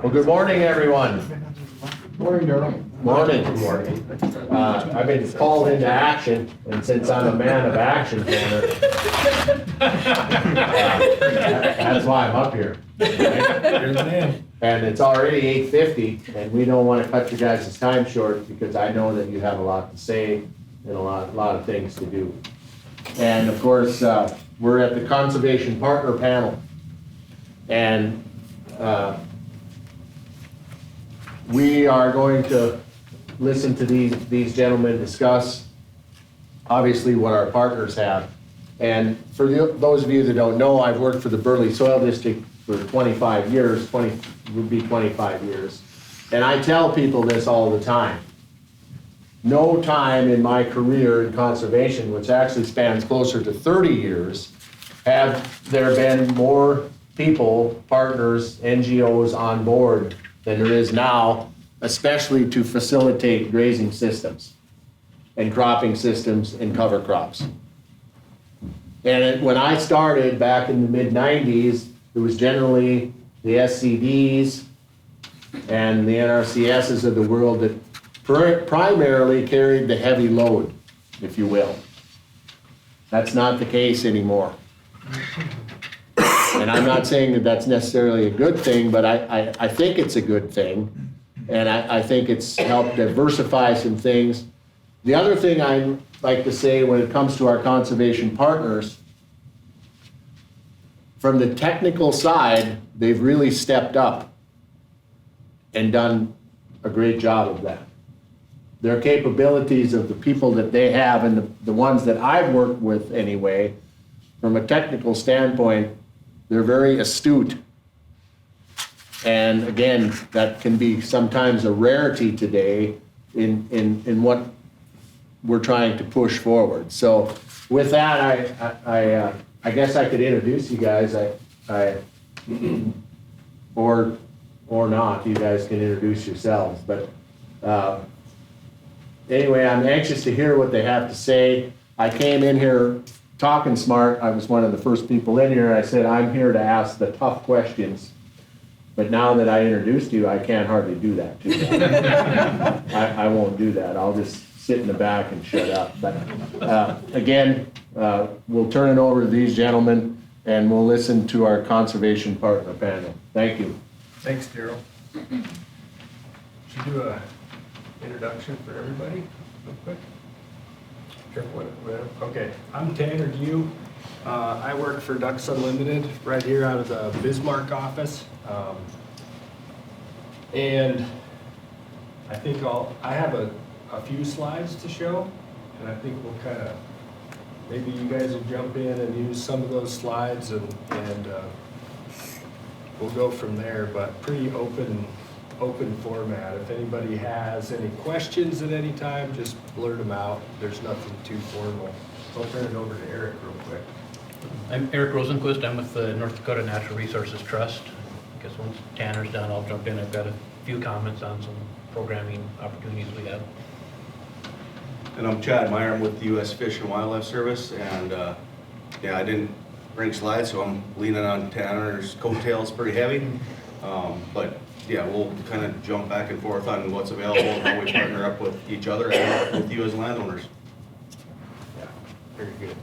Well, good morning, everyone. Morning, Darrell. Morning. I've been called into action, and since I'm a man of action, Tanner, that's why I'm up here. Right? And it's already 8:50, and we don't want to cut you guys' time short because I know that you have a lot to say and a lot of things to do. And of course, we're at the Conservation Partner Panel, and we are going to listen to these gentlemen discuss, obviously, what our partners have. And for those of you that don't know, I've worked for the Burley Soil District for 25 years, 25 years. And I tell people this all the time. No time in my career in conservation, which actually spans closer to 30 years, have there been more people, partners, NGOs on board than there is now, especially to facilitate grazing systems and cropping systems and cover crops. And when I started back in the mid-90s, it was generally the SCDs and the NRCSs of the world that primarily carried the heavy load, if you will. That's not the case anymore. And I'm not saying that that's necessarily a good thing, but I think it's a good thing. And I think it's helped diversify some things. The other thing I like to say when it comes to our conservation partners, from the technical side, they've really stepped up and done a great job of that. Their capabilities of the people that they have and the ones that I've worked with anyway, from a technical standpoint, they're very astute. And again, that can be sometimes a rarity today in what we're trying to push forward. So with that, I guess I could introduce you guys. Or not, you guys can introduce yourselves. But anyway, I'm anxious to hear what they have to say. I came in here talking smart. I was one of the first people in here. I said, I'm here to ask the tough questions. But now that I introduced you, I can't hardly do that to you. I won't do that. I'll just sit in the back and shut up. But again, we'll turn it over to these gentlemen and we'll listen to our conservation partner panel. Thank you. Thanks, Darrell. Should do a introduction for everybody real quick. Sure. Okay, I'm Tanner Gue. I work for Ducks Unlimited right here out of the Bismarck office. And I think I have a few slides to show, and I think we'll kind of, maybe you guys will jump in and use some of those slides and we'll go from there, but pretty open format. If anybody has any questions at any time, just blurt them out. There's nothing too formal. I'll turn it over to Eric real quick. I'm Eric Rosenquist. I'm with the North Dakota Natural Resources Trust. I guess once Tanner's done, I'll jump in. I've got a few comments on some programming opportunities we have. And I'm Chad Meyer. I'm with the U.S. Fish and Wildlife Service, and yeah, I didn't bring slides, so I'm leaning on Tanner's coattails pretty heavy. But yeah, we'll kind of jump back and forth on what's available and how we partner up with each other and with you as landowners. Yeah, very good.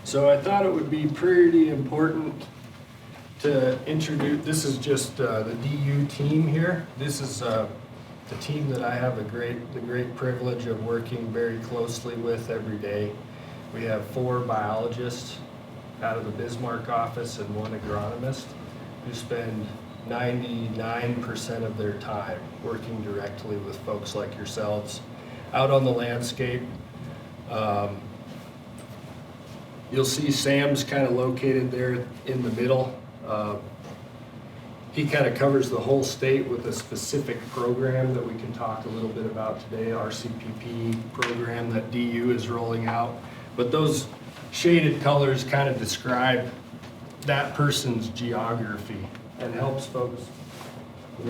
So I thought it would be pretty important to introduce, this is just the DU team here. This is the team that I have the great privilege of working very closely with every day. We have 4 biologists out of the Bismarck office and 1 agronomist who spend 99% of their time working directly with folks like yourselves out on the landscape. You'll see Sam's kind of located there in the middle. He kind of covers the whole state with a specific program that we can talk a little bit about today, RCPP program that DU is rolling out. But those shaded colors kind of describe that person's geography and helps folks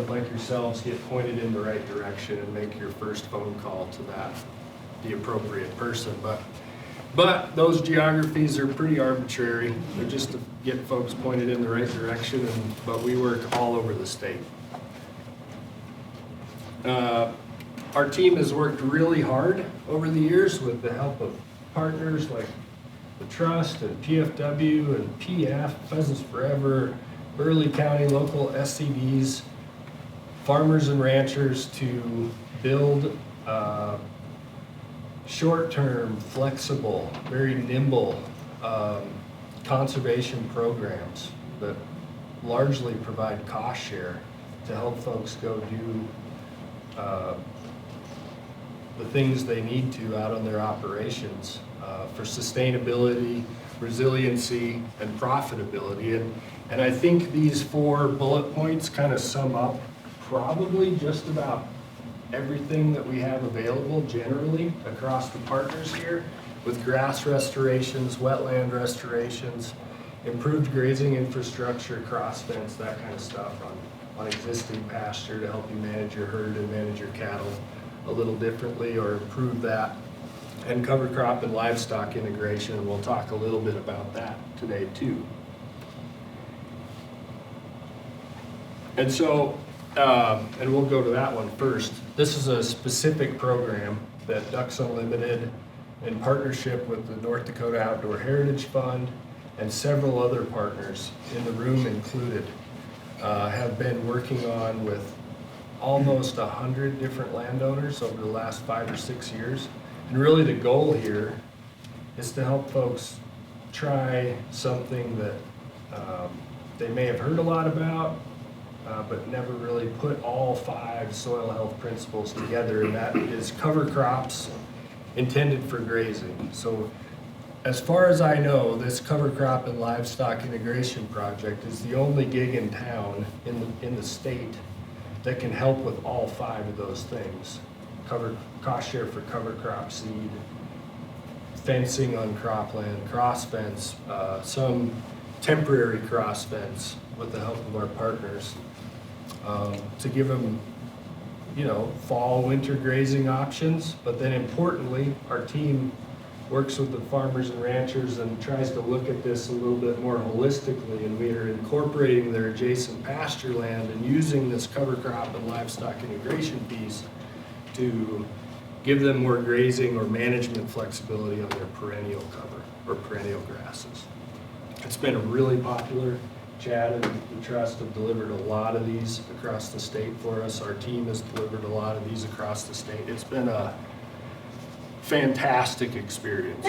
like yourselves get pointed in the right direction and make your first phone call to the appropriate person. But those geographies are pretty arbitrary. They're just to get folks pointed in the right direction, but we work all over the state. Our team has worked really hard over the years with the help of partners like the Trust and PFW and PF, Pheasants Forever, Burley County local SCDs, farmers and ranchers to build short-term, flexible, very nimble conservation programs that largely provide cost share to help folks go do the things they need to out on their operations for sustainability, resiliency, and profitability. And I think these 4 bullet points kind of sum up probably just about everything that we have available generally across the partners here, with grass restorations, wetland restorations, improved grazing infrastructure, cross fence, that kind of stuff on existing pasture to help you manage your herd and manage your cattle a little differently or improve that, and cover crop and livestock integration, and we'll talk a little bit about that today too. And so, and we'll go to that one first. This is a specific program that Ducks Unlimited, in partnership with the North Dakota Outdoor Heritage Fund and several other partners, in the room included, have been working on with almost 100 different landowners over the last 5 or 6 years. And really the goal here is to help folks try something that they may have heard a lot about, but never really put all 5 soil health principles together, and that is cover crops intended for grazing. So as far as I know, this cover crop and livestock integration project is the only gig in town in the state that can help with all 5 of those things. Cost share for cover crop seed, fencing on cropland, cross fence, some temporary cross fence with the help of our partners, to give them, you know, fall, winter grazing options. But then importantly, our team works with the farmers and ranchers and tries to look at this a little bit more holistically, and we are incorporating their adjacent pasture land and using this cover crop and livestock integration piece to give them more grazing or management flexibility on their perennial cover or perennial grasses. It's been really popular. Chad and the Trust have delivered a lot of these across the state for us. Our team has delivered a lot of these across the state. It's been a fantastic experience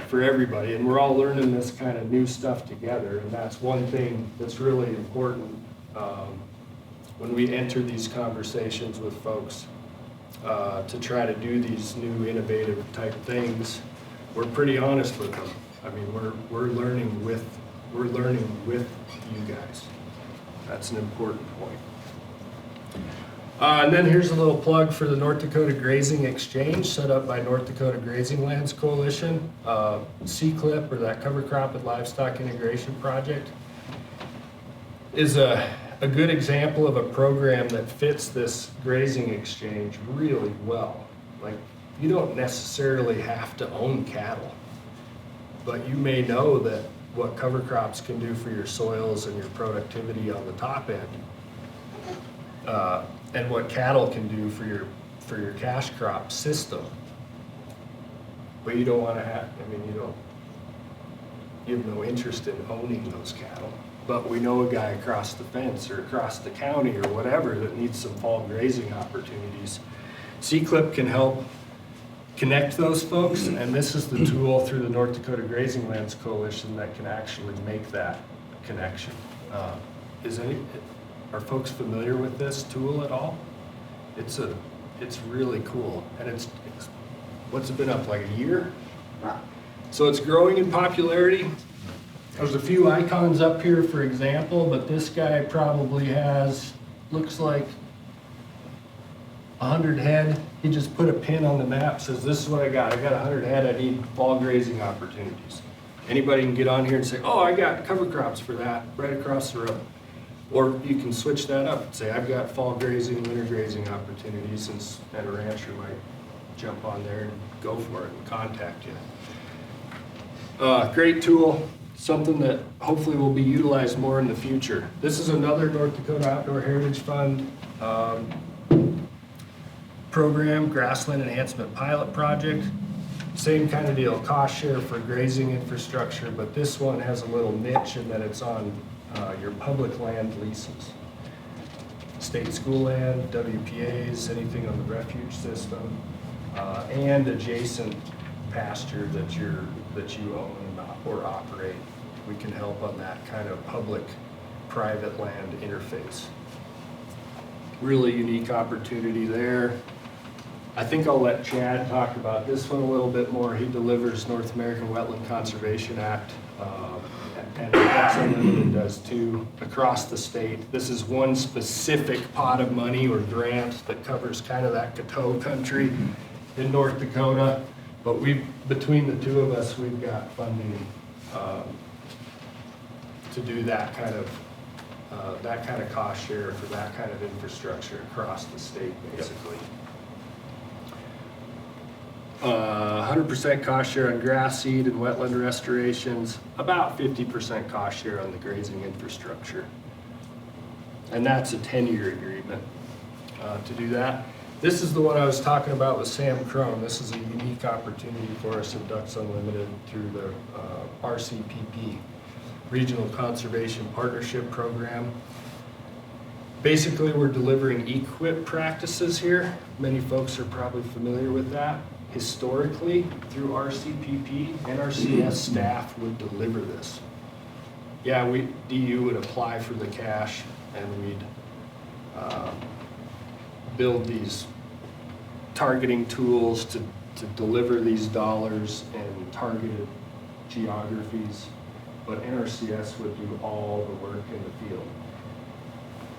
for everybody, and we're all learning this kind of new stuff together, and that's one thing that's really important when we enter these conversations with folks to try to do these new innovative type things. We're pretty honest with them. I mean, we're learning with you guys. That's an important point. And then here's a little plug for the North Dakota Grazing Exchange, set up by North Dakota Grazing Lands Coalition. C-CLIP, or that cover crop and livestock integration project, is a good example of a program that fits this grazing exchange really well. Like, you don't necessarily have to own cattle, but you may know that what cover crops can do for your soils and your productivity on the top end, and what cattle can do for your cash crop system. But you don't want to have, I mean, you have no interest in owning those cattle. But we know a guy across the fence or across the county or whatever that needs some fall grazing opportunities. C-CLIP can help connect those folks, and this is the tool through the North Dakota Grazing Lands Coalition that can actually make that connection. Are folks familiar with this tool at all? It's really cool, and it's what's it been up, like a year? So it's growing in popularity. There's a few icons up here, for example, but this guy probably has, looks like 100 head. He just put a pin on the map, says this is what I got 100 head, I need fall grazing opportunities. Anybody can get on here and say, oh, I got cover crops for that right across the road. Or you can switch that up and say, I've got fall grazing, winter grazing opportunities, and a rancher might jump on there and go for it and contact you. Great tool, something that hopefully will be utilized more in the future. This is another North Dakota Outdoor Heritage Fund program, grassland enhancement pilot project. Same kind of deal, cost share for grazing infrastructure, but this one has a little niche in that it's on your public land leases. State school land, WPAs, anything on the refuge system, and adjacent pasture that you own or operate. We can help on that kind of public-private land interface. Really unique opportunity there. I think I'll let Chad talk about this one a little bit more. He delivers North American Wetland Conservation Act, and Ducks Unlimited does too, across the state. This is one specific pot of money or grant that covers kind of that Coteau country in North Dakota. But between the two of us, we've got funding to do that kind of cost share for that kind of infrastructure across the state, basically. 100% cost share on grass seed and wetland restorations, about 50% cost share on the grazing infrastructure. And that's a 10-year agreement to do that. This is the one I was talking about with Sam Crone. This is a unique opportunity for us at Ducks Unlimited through the RCPP, Regional Conservation Partnership Program. Basically, we're delivering EQIP practices here. Many folks are probably familiar with that. Historically, through RCPP, NRCS staff would deliver this. Yeah, DU would apply for the cash and we'd build these targeting tools to deliver these dollars in targeted geographies, but NRCS would do all the work in the field.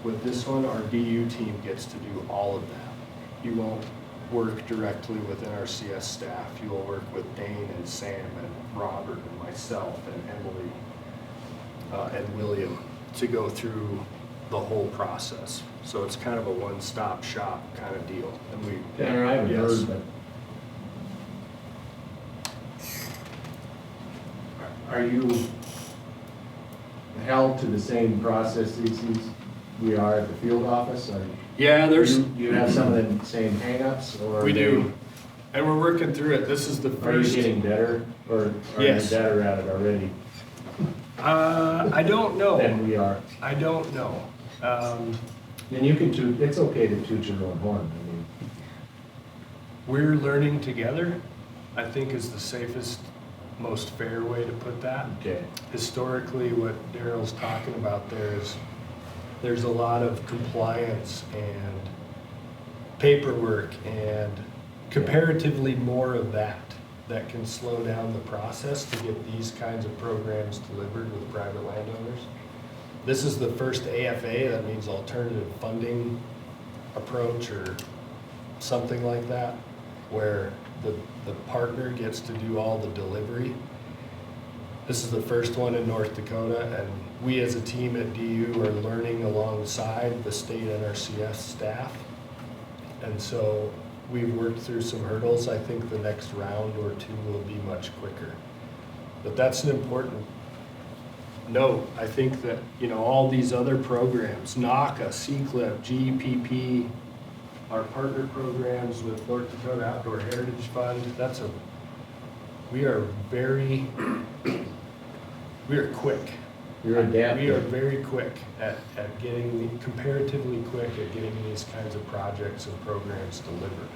With this one, our DU team gets to do all of that. You won't work directly with NRCS staff. You will work with Dane and Sam and Robert and myself and Emily and William to go through the whole process. So it's kind of a one-stop shop kind of deal. And Tanner, I haven't heard, but are you held to the same processes we are at the field office? Yeah, there's. You have some of the same hangups, or We do, and we're working through it. This is the Are you first. getting better, or are Yes. you better at it already I don't know. than we are? I don't know. And you can toot, it's okay to toot your own horn. I mean, We're learning together, I think is the safest, most fair way to put that. okay. Historically, what Daryl's talking about there is there's a lot of compliance and paperwork and comparatively more of that can slow down the process to get these kinds of programs delivered with private landowners. This is the first AFA, that means alternative funding approach or something like that, where the partner gets to do all the delivery. This is the first one in North Dakota, and we as a team at DU are learning alongside the state NRCS staff. And so we've worked through some hurdles. I think the next round or two will be much quicker. But that's an important note. I think that, all these other programs, NACA, CCLIP, GPP, our partner programs with North Dakota Outdoor Heritage Fund, we are quick. You're adapting. We are very quick at comparatively quick at getting these kinds of projects and programs delivered.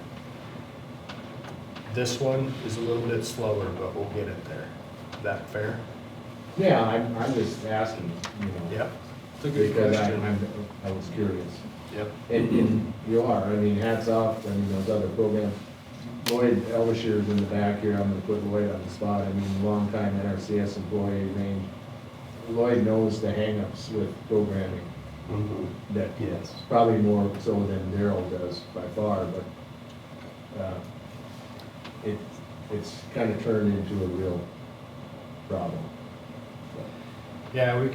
This one is a little bit slower, but we'll get it there. Is that fair? Yeah, I'm just asking, Yep. It's a good because question. I was curious. Yep. And you are, hats off, those other programs. Lloyd Elvisher's in the back here, I'm gonna put Lloyd on the spot, longtime NRCS employee, Lloyd knows the hangups with programming. That Yes. probably more so than Daryl does by far, but it's kind of turned into a real problem. Yeah,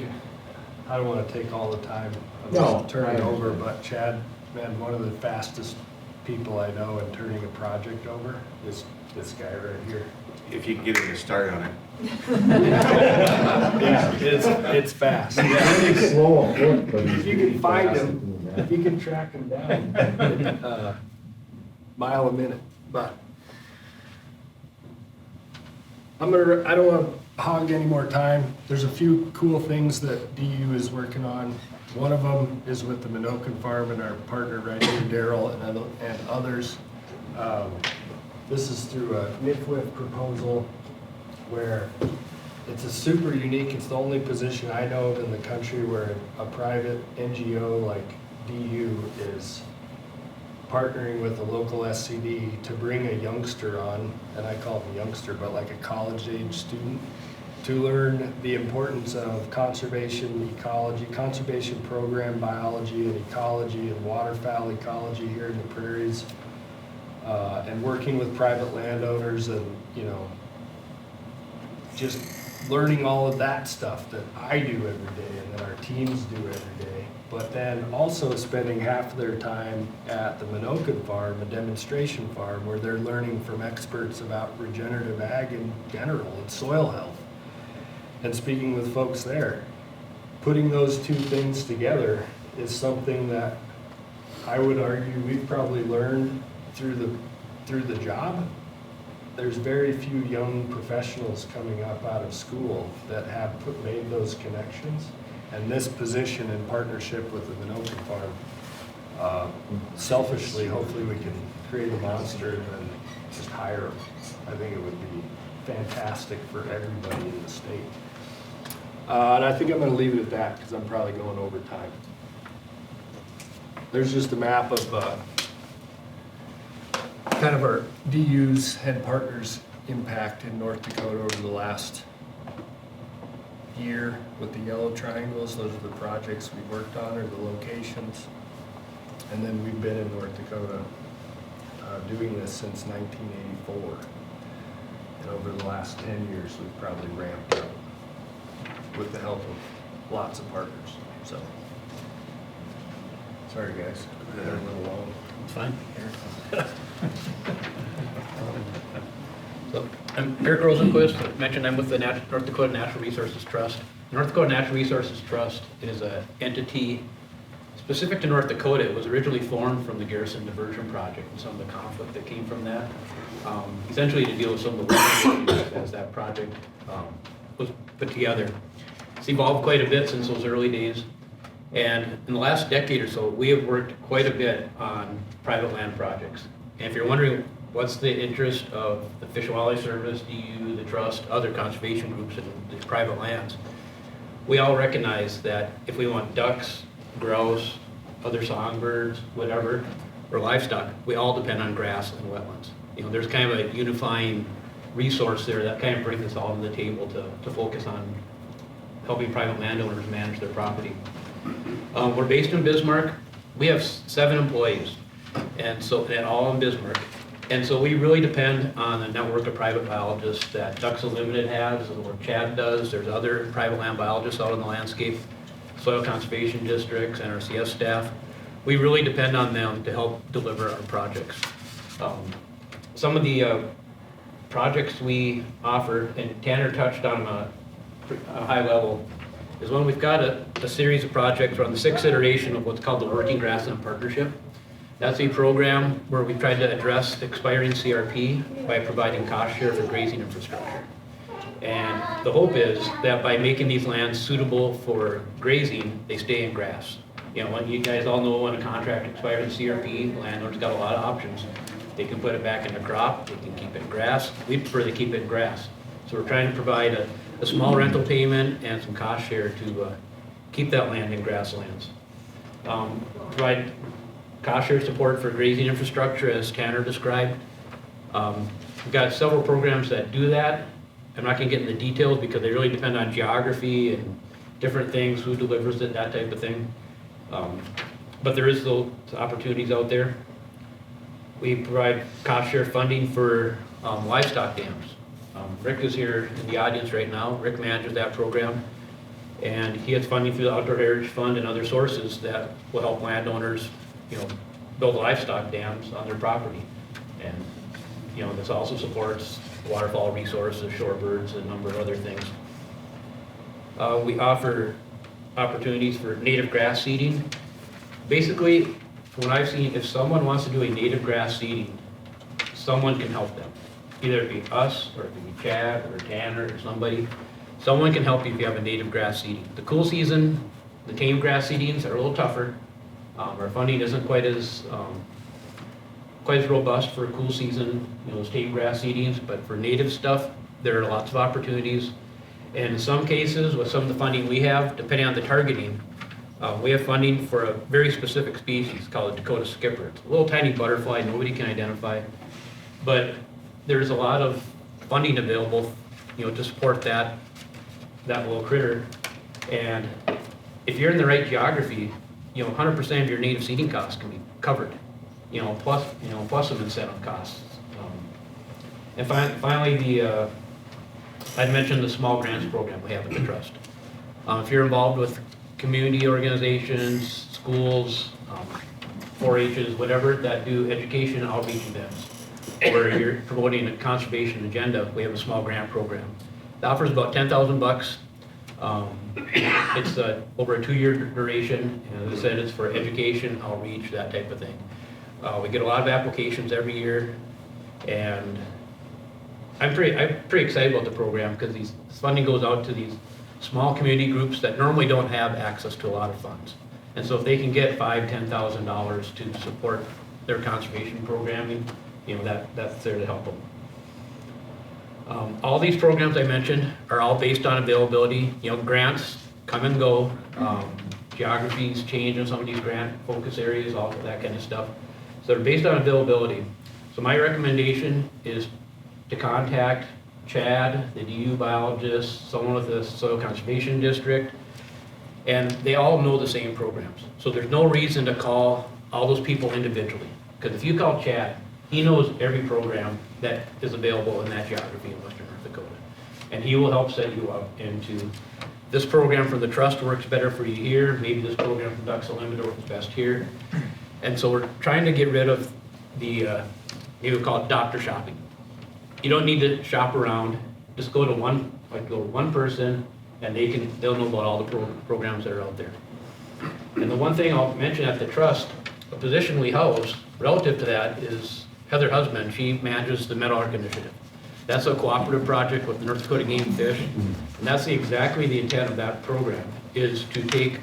I don't want to take all the time. No, Turn it I over, understand. but Chad, man, one of the fastest people I know in turning a project over is this guy right here. If you can get him to start on it. Yeah, it's fast. He's slow on foot, but If he's you really can find fast him, at doing that. if you can track him down. mile a minute, but I don't want to hog any more time. There's a few cool things that DU is working on. One of them is with the Minokan Farm and our partner right here, Daryl, and others. This is through a NIFWIF proposal where it's a super unique, it's the only position I know of in the country where a private NGO like DU is partnering with a local SCD to bring a youngster on, and I call him a youngster, but like a college-age student, to learn the importance of conservation ecology, conservation program biology and ecology and waterfowl ecology here in the prairies, and working with private landowners and, you know, just learning all of that stuff that I do every day and that our teams do every day. But then also spending half of their time at the Minokan Farm, a demonstration farm, where they're learning from experts about regenerative ag in general and soil health. And speaking with folks there, putting those two things together is something that I would argue we've probably learned through the job. There's very few young professionals coming up out of school that have made those connections. And this position in partnership with the Minokan Farm, selfishly, hopefully we can create a monster and just hire them. I think it would be fantastic for everybody in the state. And I think I'm going to leave it at that because I'm probably going over time. There's just a map of kind of our DU's and partners' impact in North Dakota over the last year with the yellow triangles. Those are the projects we worked on or the locations. And then we've been in North Dakota doing this since 1984. And over the last 10 years, we've probably ramped up with the help of lots of partners. So, sorry guys, they're a little long. It's fine. So I'm Eric Rosenquist. I mentioned I'm with the North Dakota Natural Resources Trust. The North Dakota Natural Resources Trust is an entity specific to North Dakota. It was originally formed from the Garrison Diversion Project and some of the conflict that came from that. Essentially to deal with some of the water issues as that project was put together. It's evolved quite a bit since those early days. And in the last decade or so, we have worked quite a bit on private land projects. And if you're wondering what's the interest of the Fish and Wildlife Service, DU, the Trust, other conservation groups in these private lands, we all recognize that if we want ducks, grouse, other songbirds, whatever, or livestock, we all depend on grass and wetlands. You know, there's kind of a unifying resource there that kind of brings us all to the table to focus on helping private landowners manage their property. We're based in Bismarck. We have 7 employees, and all in Bismarck. And so we really depend on the network of private biologists that Ducks Unlimited has, or Chad does. There's other private land biologists out in the landscape, soil conservation districts, NRCS staff. We really depend on them to help deliver our projects. Some of the projects we offer, and Tanner touched on a high level, is when we've got a series of projects. We're on the 6th iteration of what's called the Working Grassland Partnership. That's a program where we've tried to address expiring CRP by providing cost share for grazing infrastructure. And the hope is that by making these lands suitable for grazing, they stay in grass. You know, when you guys all know when a contract expires in CRP, the landlord's got a lot of options. They can put it back into crop, they can keep it in grass. We prefer to keep it in grass. So we're trying to provide a small rental payment and some cost share to keep that land in grasslands. Provide cost share support for grazing infrastructure, as Tanner described. We've got several programs that do that. I'm not going to get into the details because they really depend on geography and different things, who delivers it, that type of thing. But there is those opportunities out there. We provide cost share funding for livestock dams. Rick is here in the audience right now. Rick manages that program. And he has funding through the Outdoor Heritage Fund and other sources that will help landowners, you know, build livestock dams on their property. And, you know, this also supports waterfowl resources, shorebirds, a number of other things. We offer opportunities for native grass seeding. Basically, from what I've seen, if someone wants to do a native grass seeding, someone can help them. Either it be us, or it can be Chad, or Tanner, or somebody. Someone can help you if you have a native grass seeding. The cool season, the tame grass seedings are a little tougher. Our funding isn't quite as robust for a cool season, those tame grass seedings, but for native stuff, there are lots of opportunities. And in some cases, with some of the funding we have, depending on the targeting, we have funding for a very specific species called the Dakota skipper. It's a little tiny butterfly nobody can identify, but there's a lot of funding available, to support that little critter. And if you're in the right geography, 100% of your native seeding costs can be covered, plus some incentive costs. And finally, I'd mentioned the small grants program we have at the Trust. If you're involved with community organizations, schools, 4-H's, whatever, that do education and outreach events, or you're promoting a conservation agenda, we have a small grant program. It offers about $10,000. It's over a 2-year duration, and as I said, it's for education, outreach, that type of thing. We get a lot of applications every year, and I'm pretty excited about the program because this funding goes out to these small community groups that normally don't have access to a lot of funds. And so if they can get $5,000, $10,000 to support their conservation programming, that's there to help them. All these programs I mentioned are all based on availability. Grants come and go. Geographies change in some of these grant focus areas, all of that kind of stuff. So they're based on availability. So my recommendation is to contact Chad, the DU biologist, someone with the Soil Conservation District, and they all know the same programs. So there's no reason to call all those people individually. Because if you call Chad, he knows every program that is available in that geography in western North Dakota. And he will help set you up into this program for the Trust works better for you here, maybe this program from Ducks Unlimited works best here. And so we're trying to get rid of the, maybe we call it doctor shopping. You don't need to shop around, just go to one person and they'll know about all the programs that are out there. And the one thing I'll mention at the Trust, a position we house relative to that is Heather Husband. She manages the Meadowlark Initiative. That's a cooperative project with the North Dakota Game and Fish, and that's exactly the intent of that program, is to take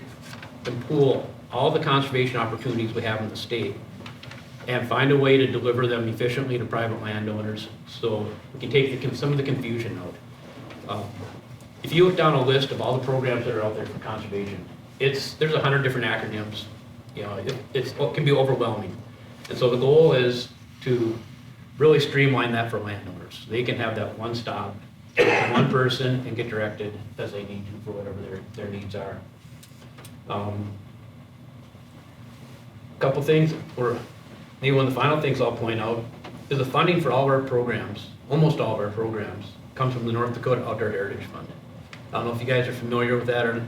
and pool all the conservation opportunities we have in the state and find a way to deliver them efficiently to private landowners so we can take some of the confusion out. If you look down a list of all the programs that are out there for conservation, there's 100 different acronyms. It can be overwhelming. And so the goal is to really streamline that for landowners. They can have that one stop, one person, and get directed as they need to for whatever their needs are. Couple things, or maybe one of the final things I'll point out, is the funding for all of our programs, almost all of our programs, comes from the North Dakota Outdoor Heritage Fund. I don't know if you guys are familiar with that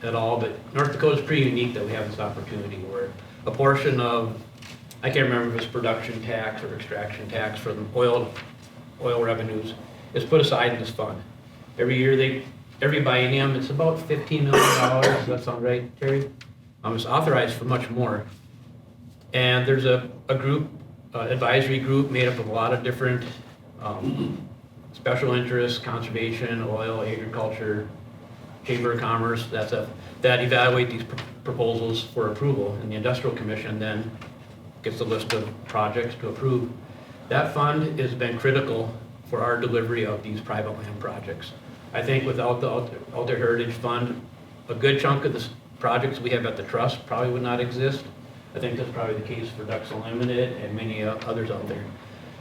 at all, but North Dakota is pretty unique that we have this opportunity where a portion of, I can't remember if it's production tax or extraction tax for the oil revenues, is put aside in this fund. Every year, every biennium, it's about $15 million. Does that sound right, Terry? It's authorized for much more. And there's a group, advisory group made up of a lot of different special interests, conservation, oil, agriculture, Chamber of Commerce, that evaluate these proposals for approval. And the Industrial Commission then gets a list of projects to approve. That fund has been critical for our delivery of these private land projects. I think without the Outdoor Heritage Fund, a good chunk of the projects we have at the Trust probably would not exist. I think that's probably the case for Ducks Unlimited and many others out there.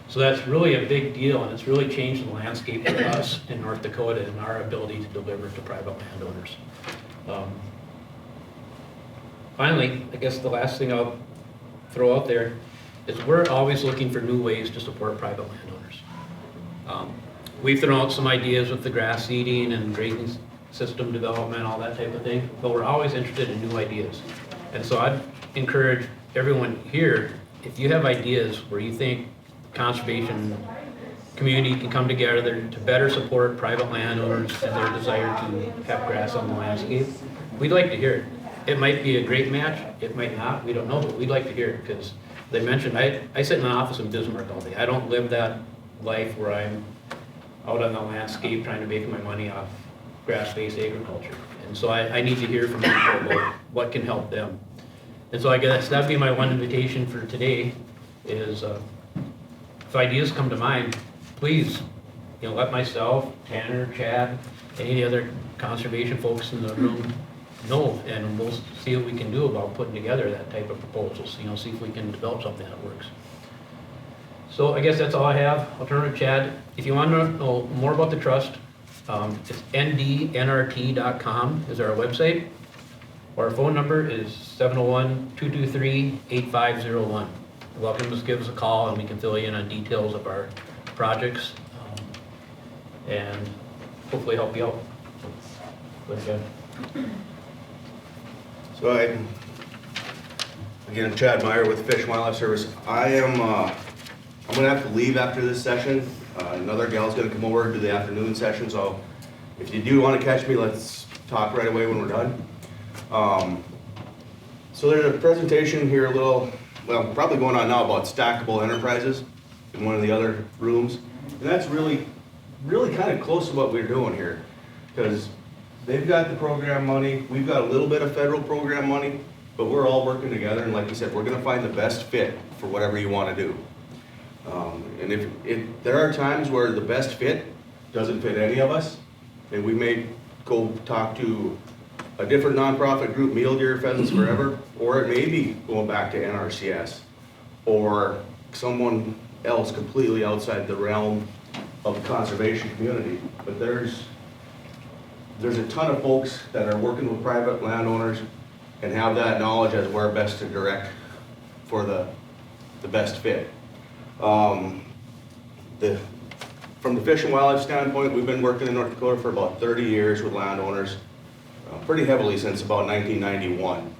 So that's really a big deal, and it's really changed the landscape for us in North Dakota and our ability to deliver to private landowners. Finally, I guess the last thing I'll throw out there is we're always looking for new ways to support private landowners. We've thrown out some ideas with the grass seeding and grazing system development, all that type of thing, but we're always interested in new ideas. And so I'd encourage everyone here, if you have ideas where you think conservation community can come together to better support private landowners and their desire to have grass on the landscape, we'd like to hear it. It might be a great match, it might not, we don't know, but we'd like to hear it because As I mentioned, I sit in an office in Bismarck all day. I don't live that life where I'm out on the landscape trying to make my money off grass-based agriculture. And so I need to hear from people about what can help them. And so I guess that'd be my one invitation for today is if ideas come to mind, please, let myself, Tanner, Chad, any of the other conservation folks in the room know, and we'll see what we can do about putting together that type of proposals, see if we can develop something that works. So I guess that's all I have. I'll turn it to Chad. If you want to know more about the trust, it's ndnrt.com is our website. Our phone number is 701-223-8501. You're welcome to give us a call and we can fill you in on details of our projects and hopefully help you out. Go ahead. So again, Chad Meyer with Fish and Wildlife Service. I'm gonna have to leave after this session. Another gal's gonna come over to the afternoon session, so if you do wanna catch me, let's talk right away when we're done. So there's a presentation here, probably going on now about stackable enterprises in one of the other rooms. And that's really kind of close to what we're doing here, because they've got the program money, we've got a little bit of federal program money, but we're all working together, and like you said, we're gonna find the best fit for whatever you wanna do. And if there are times where the best fit doesn't fit any of us, then we may go talk to a different nonprofit group, Meal Deer Pheasants Forever, or it may be going back to NRCS, or someone else completely outside the realm of the conservation community. But there's a ton of folks that are working with private landowners and have that knowledge as where best to direct for the best fit. From the Fish and Wildlife standpoint, we've been working in North Dakota for about 30 years with landowners, pretty heavily since about 1991.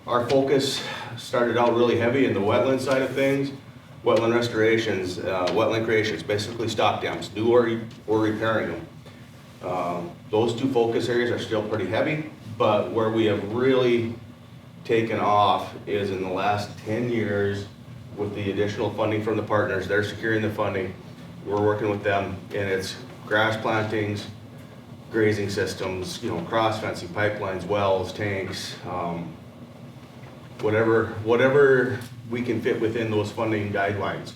Our focus started out really heavy in the wetland side of things, wetland restorations, wetland creations, basically stock dams, new or repairing them. Those two focus areas are still pretty heavy, but where we have really taken off is in the last 10 years with the additional funding from the partners. They're securing the funding. We're working with them, and it's grass plantings, grazing systems, cross fencing, pipelines, wells, tanks, whatever we can fit within those funding guidelines.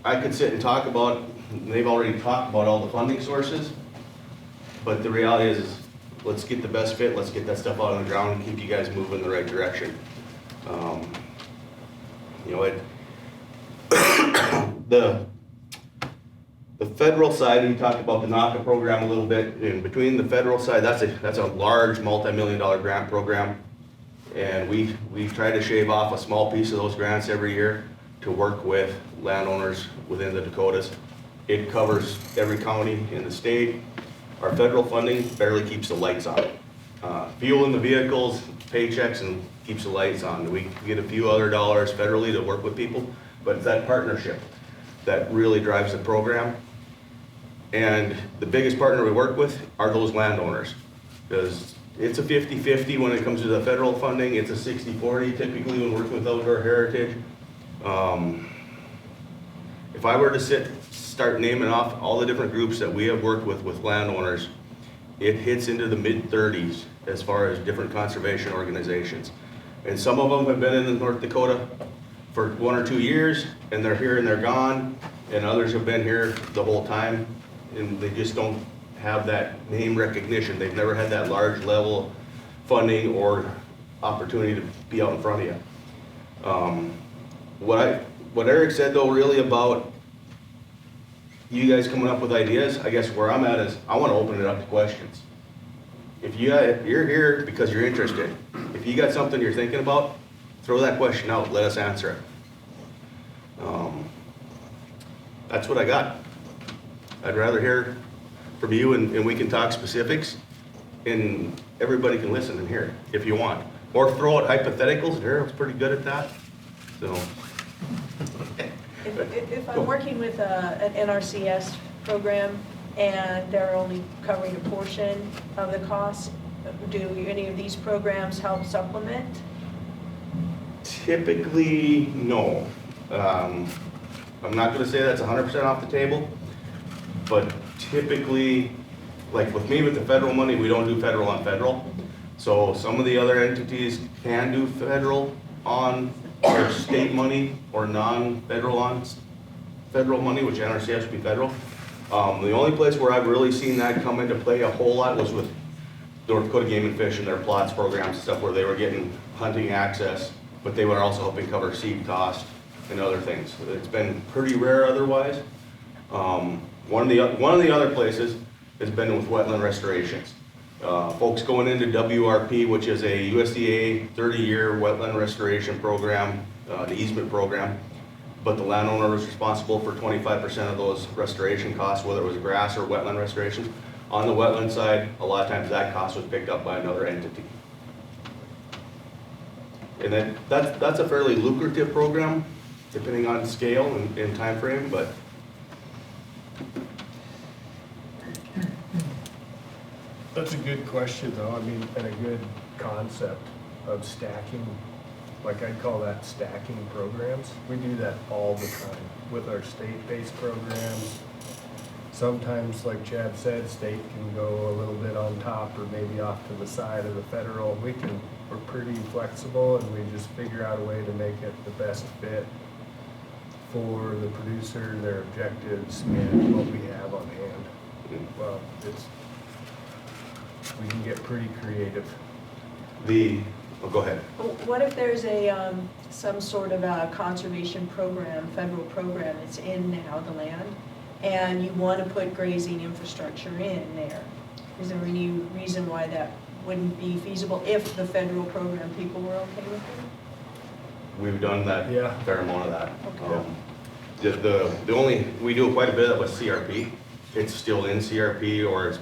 I could sit and talk about, they've already talked about all the funding sources, but the reality is let's get the best fit, let's get that stuff out on the ground and keep you guys moving in the right direction. The federal side, you talked about the NACA program a little bit, and between the federal side, that's a large multi-million-dollar grant program, and we try to shave off a small piece of those grants every year to work with landowners within the Dakotas. It covers every county in the state. Our federal funding barely keeps the lights on. Fuel in the vehicles, paychecks, and keeps the lights on. We get a few other dollars federally to work with people, but it's that partnership that really drives the program. And the biggest partner we work with are those landowners, because it's a 50-50 when it comes to the federal funding. It's a 60-40 typically when working with outdoor heritage. If I were to start naming off all the different groups that we have worked with landowners, it hits into the mid-30s as far as different conservation organizations. And some of them have been in North Dakota for 1 or 2 years, and they're here and they're gone, and others have been here the whole time, and they just don't have that name recognition. They've never had that large level funding or opportunity to be out in front of you. What Eric said though really about you guys coming up with ideas, I guess where I'm at is I want to open it up to questions. If you're here because you're interested, if you got something you're thinking about, throw that question out, let us answer it. That's what I got. I'd rather hear from you and we can talk specifics, and everybody can listen and hear if you want. Or throw out hypotheticals, Daryl's pretty good at that. So. If I'm working with an NRCS program and they're only covering a portion of the cost, Do any of these programs help supplement? Typically, no. I'm not gonna say that's 100% off the table, but typically, like with me with the federal money, we don't do federal on federal. So some of the other entities can do federal on or state money or non-federal on federal money, which NRCS would be federal. The only place where I've really seen that come into play a whole lot was with North Dakota Game and Fish and their plots programs and stuff where they were getting hunting access, but they were also helping cover seed cost and other things. It's been pretty rare otherwise. One of the other places has been with wetland restorations. Folks going into WRP, which is a USDA 30-year wetland restoration program, the easement program, but the landowner was responsible for 25% of those restoration costs, whether it was grass or wetland restoration. On the wetland side, a lot of times that cost was picked up by another entity. And then that's a fairly lucrative program, depending on scale and time frame, but That's a good question though, I mean, and a good concept of stacking, like I'd call that stacking programs. We do that all the time with our state-based programs. Sometimes, like Chad said, state can go a little bit on top or maybe off to the side of the federal. We're pretty flexible and we just figure out a way to make it the best fit for the producer, their objectives, and what we have on hand. Well, we can get pretty creative. go ahead. What if there's some sort of a conservation program, federal program that's in now, the land, and you want to put grazing infrastructure in there? Is there any reason why that wouldn't be feasible if the federal program people were okay with it? We've done that, Yeah. fair amount of that. Okay. The only, we do quite a bit of with CRP. It's still in CRP or it's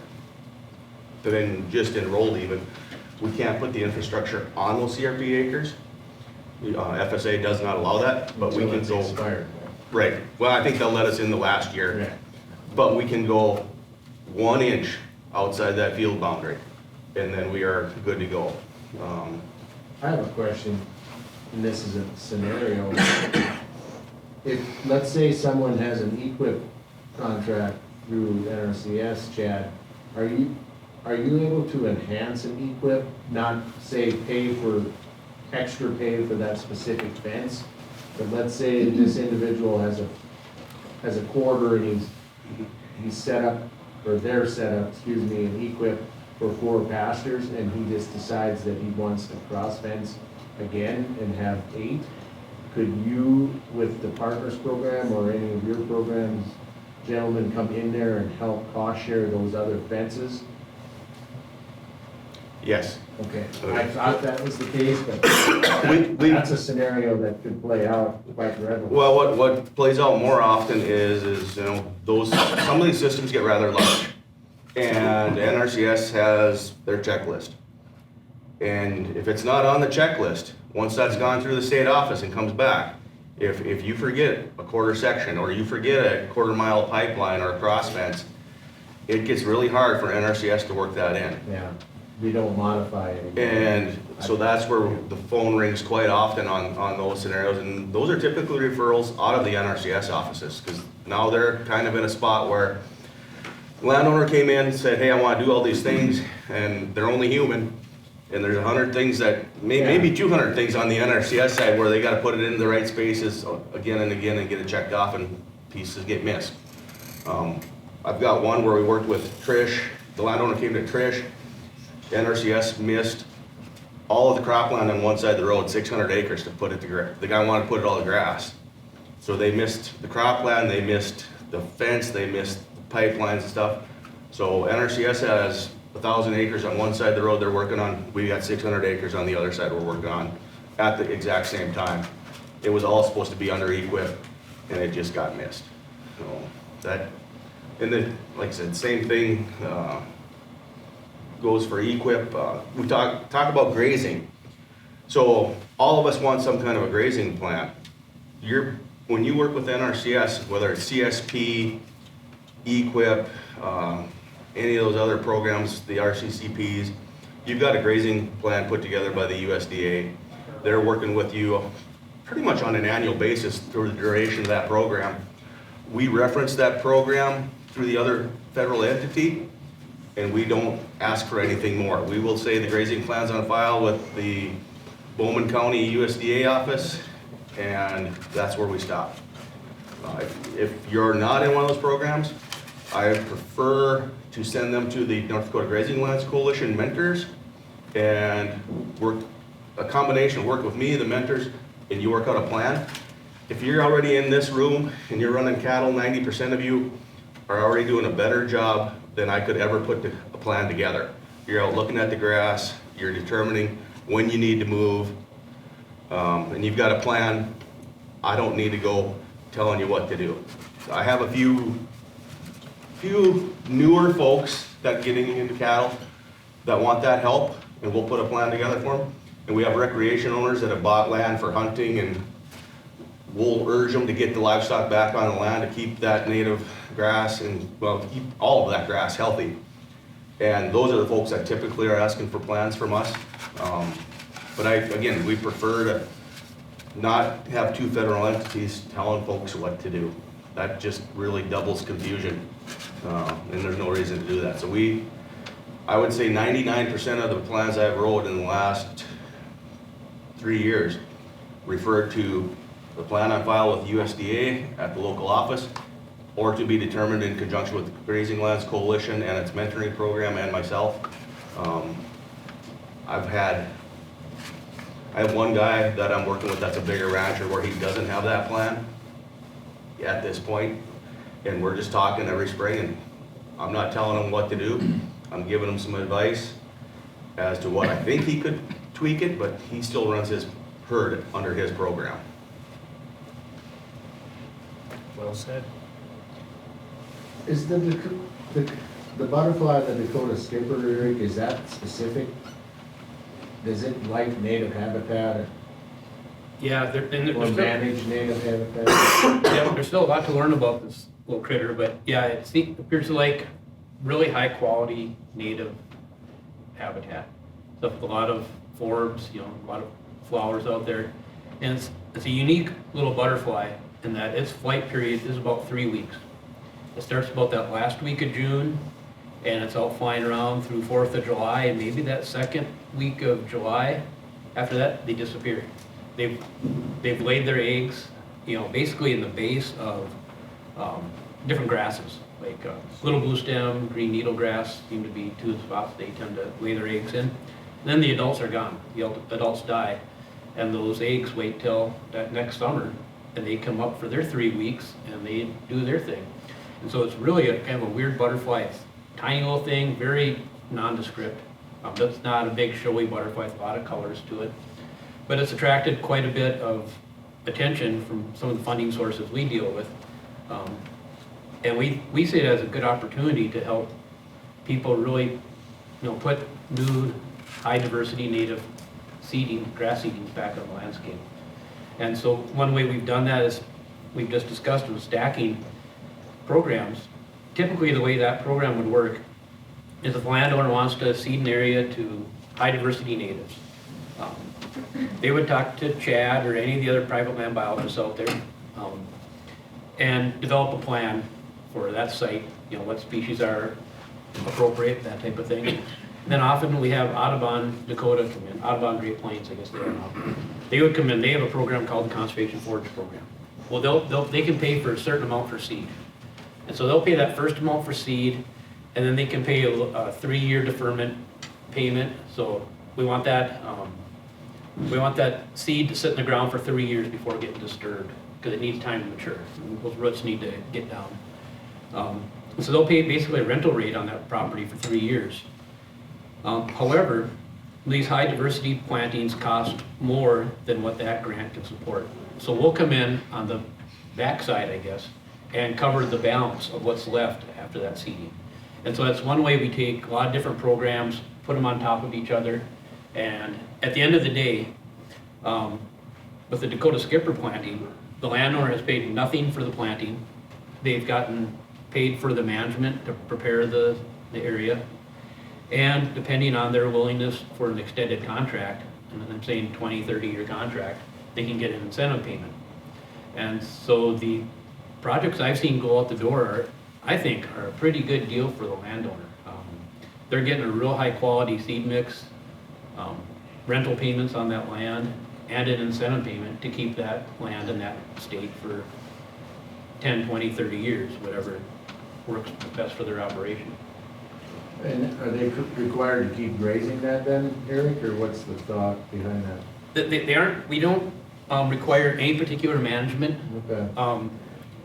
been just enrolled even. We can't put the infrastructure on those CRP acres. FSA does not allow that, but we Until can it's go. expired. Right, well, I think they'll let us in the last year. Yeah. But we can go 1 inch outside that field boundary and then we are good to go. I have a question, and this is a scenario. If, let's say someone has an EQIP contract through NRCS, Chad, are you able to enhance an EQIP, not say extra pay for that specific fence? But let's say this individual has a quarter and he's set up, or they're set up, excuse me, an EQIP for 4 pastures, and he just decides that he wants to cross fence again and have 8. Could you, with the partners program or any of your programs, gentlemen, come in there and help cost share those other fences? Yes. Okay, I thought that was the case, but We- that's a scenario that could play out quite readily. Well, what plays out more often is you know, some of these systems get rather large. And NRCS has their checklist. And if it's not on the checklist, once that's gone through the state office and comes back, if you forget a quarter section or you forget a quarter-mile pipeline or a cross fence, it gets really hard for NRCS to work that in. Yeah, we don't modify it. And so that's where the phone rings quite often on those scenarios. And those are typically referrals out of the NRCS offices because now they're kind of in a spot where the landowner came in and said, hey, I want to do all these things, and they're only human. And there's 100 things that, maybe 200 things on the NRCS side where they got to put it in the right spaces again and again and get it checked off and pieces get missed. I've got one where we worked with Trish. The landowner came to Trish. NRCS missed all of the cropland on one side of the road, 600 acres to put it to grass. The guy wanted to put it all to grass. So they missed the cropland, they missed the fence, they missed the pipelines and stuff. So NRCS has 1,000 acres on one side of the road they're working on. We got 600 acres on the other side we're working on at the exact same time. It was all supposed to be under EQIP and it just got missed. So that, and then, like I said, same thing goes for EQIP. We talk about grazing. So all of us want some kind of a grazing plan. When you work with NRCS, whether it's CSP, EQIP, any of those other programs, the RCCPs, you've got a grazing plan put together by the USDA. They're working with you pretty much on an annual basis through the duration of that program. We reference that program through the other federal entity, and we don't ask for anything more. We will say the grazing plan's on file with the Bowman County USDA office, and that's where we stop. If you're not in one of those programs, I prefer to send them to the North Dakota Grazing Lands Coalition mentors and work a combination, work with me, the mentors, and you work out a plan. If you're already in this room and you're running cattle, 90% of you are already doing a better job than I could ever put a plan together. You're out looking at the grass, you're determining when you need to move, and you've got a plan. I don't need to go telling you what to do. I have a few newer folks that getting into cattle that want that help, and we'll put a plan together for them. And we have recreation owners that have bought land for hunting, and we'll urge them to get the livestock back on the land to keep that native grass and, well, keep all of that grass healthy. And those are the folks that typically are asking for plans from us. But again, we prefer to not have two federal entities telling folks what to do. That just really doubles confusion, and there's no reason to do that. So I would say 99% of the plans I've wrote in the last 3 years refer to the plan on file with USDA at the local office, or to be determined in conjunction with the Grazing Lands Coalition and its mentoring program and myself. I have one guy that I'm working with that's a bigger rancher where he doesn't have that plan at this point, and we're just talking every spring, and I'm not telling him what to do. I'm giving him some advice as to what I think he could tweak it, but he still runs his herd under his program. Well said. Is the butterfly, the Dakota skipper, Eric, is that specific? Does it like native habitat Yeah, or there's manage native habitat? there's still a lot to learn about this little critter, but yeah, it appears to like really high quality native habitat. Stuff with a lot of forbs, a lot of flowers out there. And it's a unique little butterfly in that its flight period is about 3 weeks. It starts about that last week of June, and it's out flying around through 4th of July, and maybe that second week of July. After that, they disappear. They've laid their eggs, basically in the base of different grasses, like little blue stem, green needlegrass seem to be two spots they tend to lay their eggs in. And then the adults are gone. The adults die, and those eggs wait till that next summer, and they come up for their 3 weeks, and they do their thing. And so it's really a kind of a weird butterfly. It's a tiny little thing, very nondescript. That's not a big showy butterfly with a lot of colors to it. But it's attracted quite a bit of attention from some of the funding sources we deal with. And we see it as a good opportunity to help people really, put new high diversity native seeding, grass seedings back on the landscape. And so one way we've done that is we've just discussed with stacking programs. Typically the way that program would work is if a landowner wants to seed an area to high diversity natives, they would talk to Chad or any of the other private land biologists out there and develop a plan for that site, what species are appropriate, that type of thing. And then often we have Audubon, Dakota come in, Audubon Great Plains, I guess they are now. They would come in, they have a program called the Conservation Forage Program. Well, they can pay for a certain amount for seed. And so they'll pay that first amount for seed, and then they can pay a 3-year deferment payment. So we want that seed to sit in the ground for 3 years before getting disturbed, because it needs time to mature. Those roots need to get down. So they'll pay basically a rental rate on that property for 3 years. However, these high diversity plantings cost more than what that grant can support. So we'll come in on the backside, I guess, and cover the balance of what's left after that seeding. And so that's one way we take a lot of different programs, put them on top of each other, and at the end of the day, with the Dakota skipper planting, the landowner has paid nothing for the planting. They've gotten paid for the management to prepare the area. And depending on their willingness for an extended contract, and I'm saying 20, 30-year contract, they can get an incentive payment. And so the projects I've seen go out the door are, I think, are a pretty good deal for the landowner. They're getting a real high quality seed mix, rental payments on that land, and an incentive payment to keep that land in that state for 10, 20, 30 years, whatever works best for their operation. And are they required to keep grazing that then, Eric, or what's the thought behind that? They aren't, we don't require any particular management. Okay.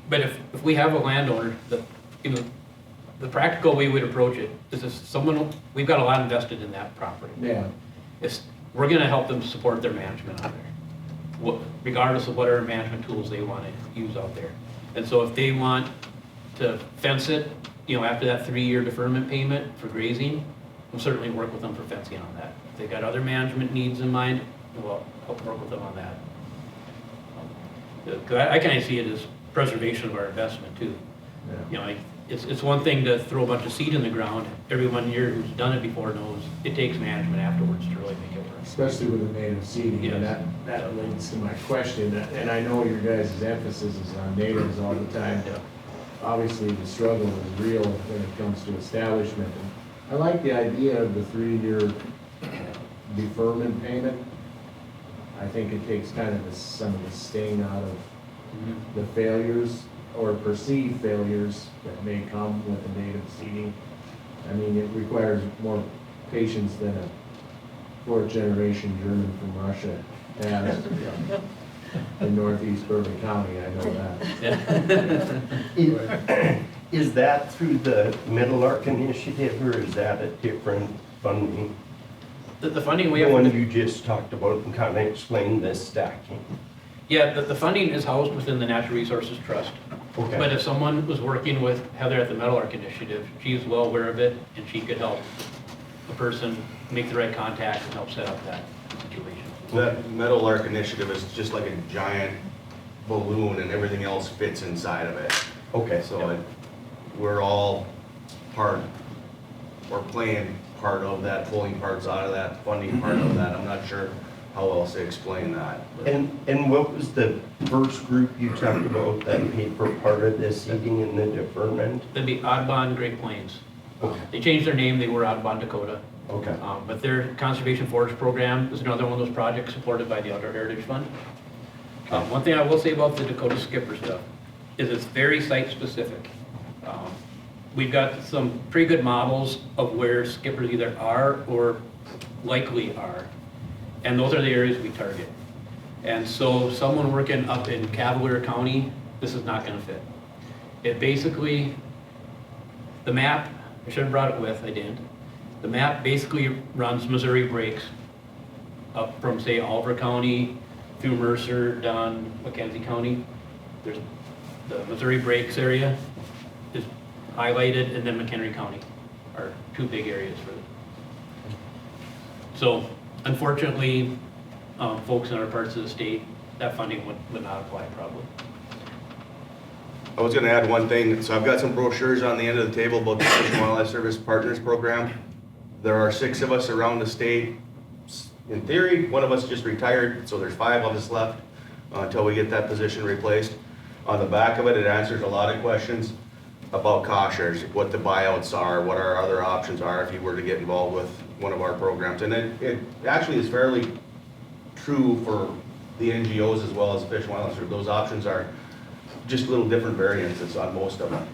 But if we have a landowner, the practical way we'd approach it is if someone, we've got a lot invested in that property. Yeah. We're gonna help them support their management on there, regardless of whatever management tools they wanna use out there. And so if they want to fence it, after that 3-year deferment payment for grazing, we'll certainly work with them for fencing on that. If they've got other management needs in mind, we'll help work with them on that. 'Cause I kind of see it as preservation of our investment too. Yeah. It's one thing to throw a bunch of seed in the ground. Everyone here who's done it before knows it takes management afterwards to really make it work. Especially with the native seeding, and Yes. that leads to my question, and I know your guys' emphasis is on natives all the time. Yeah. Obviously, the struggle is real when it comes to establishment. And I like the idea of the 3-year deferment payment. I think it takes kind of some of the sting out of the failures or perceived failures that may come with the native seeding. I mean, it requires more patience than a 4th-generation German from Russia has in northeast Bourbon County, I know that. Is that through the Middle Arc Initiative, or is that a different funding? The funding we The have. one you just talked about and kind of explained the stacking. Yeah, the funding is housed within the Natural Resources Trust. Okay. But if someone was working with Heather at the Metal Arc Initiative, she's well aware of it, and she could help a person make the right contacts and help set up that situation. That Metal Arc initiative is just like a giant balloon and everything else fits inside of it. Okay. So we're all we're playing part of that, pulling parts out of that, funding part of that. I'm not sure how else to explain that. And what was the first group you talked about that paid for part of the seeding and the deferment? That'd be Audubon Great Plains. Okay. They changed their name, they were Audubon Dakota. Okay. But their Conservation Forest Program is another one of those projects supported by the Outdoor Heritage Fund. One thing I will say about the Dakota skipper stuff is it's very site-specific. We've got some pretty good models of where skippers either are or likely are, and those are the areas we target. And so someone working up in Cavalier County, this is not gonna fit. It basically, the map, I should have brought it with, I didn't. The map basically runs Missouri breaks up from, say, Oliver County through Mercer, down McKenzie County. There's the Missouri breaks area is highlighted, and then McHenry County are 2 big areas for it. So unfortunately, folks in other parts of the state, that funding would not apply probably. I was gonna add one thing. So I've got some brochures on the end of the table about the Fish and Wildlife Service Partners Program. There are 6 of us around the state. In theory, one of us just retired, so there's 5 of us left until we get that position replaced. On the back of it, it answers a lot of questions about cost shares, what the buyouts are, what our other options are if you were to get involved with one of our programs. And it actually is fairly true for the NGOs as well as Fish and Wildlife Service. Those options are just little different variances on most of them.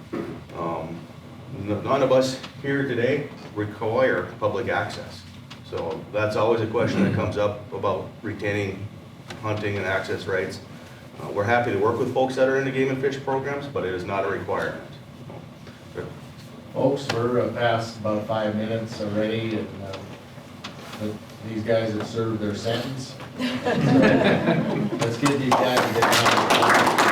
None of us here today require public access. So that's always a question that comes up about retaining hunting and access rights. We're happy to work with folks that are in the game and fish programs, but it is not a requirement. Folks, we're past about 5 minutes already, and these guys have served their sentence. Let's give these guys a good round of applause.